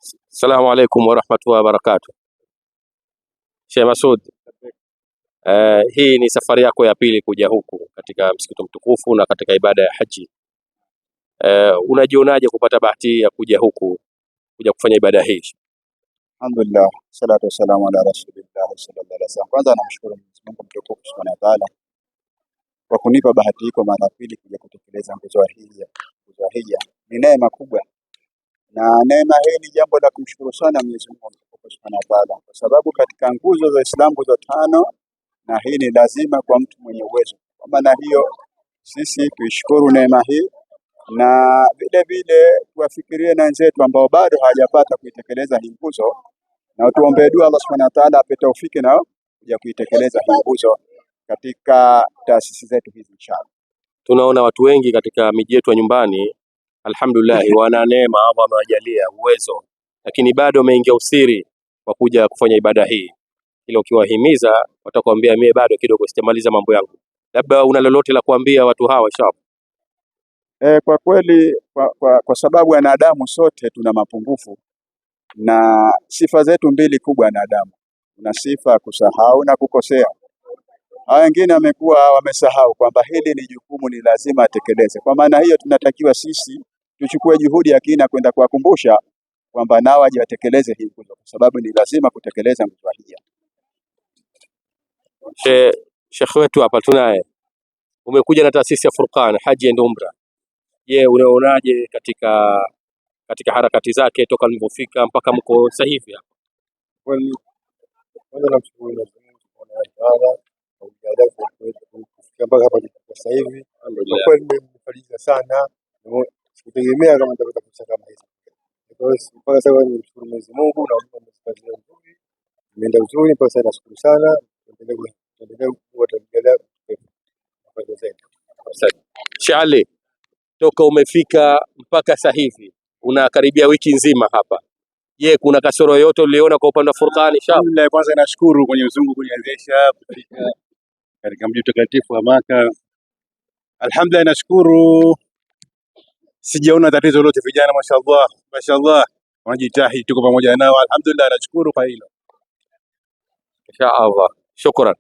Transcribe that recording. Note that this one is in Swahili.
Assalamu alaikum warahmatullahi wabarakatuh. Sheikh Masud, hii ni safari yako ya pili kuja huku katika msikiti mtukufu na katika ibada ya haji. Unajionaje kupata bahati ya kuja huku kuja kufanya ibada hii? Alhamdulillah, salatu wassalamu ala rasulillah sallallahu alaihi wasallam. Kwanza namshukuru Mwenyezi Mungu mtukufu Subhanahu wa Ta'ala kwa kunipa bahati hii kwa mara pili kuja kutekeleza nguzo hii. Nguzo hii ni neema kubwa, na neema hii ni jambo la kumshukuru sana Mwenyezi Mungu mtukufu Subhanahu wa Ta'ala, kwa sababu katika nguzo za Uislamu nguzo tano, na hii ni lazima kwa mtu mwenye uwezo. Kwa maana hiyo sisi tuishukuru neema hii, na vile vile tuwafikirie na wenzetu ambao bado hawajapata kuitekeleza hii nguzo, na tuombe dua Allah Subhanahu wa Ta'ala ape taufiki na kuja kuitekeleza hii nguzo katika taasisi zetu hizi inshallah. Tunaona watu wengi katika miji yetu ya nyumbani, alhamdulillah, wana neema, Allah amewajalia uwezo, lakini bado wameingia usiri wa kuja kufanya ibada hii. Ila ukiwahimiza watakwambia mimi bado kidogo sijamaliza mambo yangu. Labda una lolote la kuambia watu hawa inshallah? Kwa kweli kwa sababu wanadamu sote tuna mapungufu, na sifa zetu mbili kubwa wanadamu, kuna sifa ya kusahau na kukosea. Hao wengine wamekuwa wamesahau kwamba hili ni jukumu, ni lazima atekeleze. Kwa maana hiyo tunatakiwa sisi tuchukue juhudi ya kina kwenda kuwakumbusha kwamba nao waje watekeleze hii nguzo, kwa sababu ni lazima kutekeleza nguzo hii. Sheikh wetu hapa tunaye, umekuja na taasisi ya Furqan Haji and Umra. Je, unaonaje katika harakati zake toka mlipofika mpaka mko sasa hivi hapa? Kwanza namshukuru Mwenyezi Mungu Subhanahu wa Ta'ala kwa kujalia kufikia mpaka hapa sasa hivi. Kwa kweli nimefarijika sana, sikutegemea kama nitapata fursa kama hizi. Kwa hiyo mpaka sasa nimshukuru Mwenyezi Mungu na Mungu amesikia vizuri, imeenda vizuri mpaka sasa. Nashukuru sana, endelea kuendelea kwa zaidi. Shale, toka umefika mpaka sasa hivi unakaribia wiki nzima hapa. Je, kuna kasoro yote uliona kwa upande wa Furqan inshallah? Kwanza nashukuru Mwenyezi Mungu kuniwezesha kufika katika mji mtakatifu wa Maka. Alhamdulillah, nashukuru, sijaona tatizo lolote. Vijana mashaallah wanajitahidi, tuko pamoja nao. Alhamdulillah, nashukuru kwa hilo. Inshallah, shukran.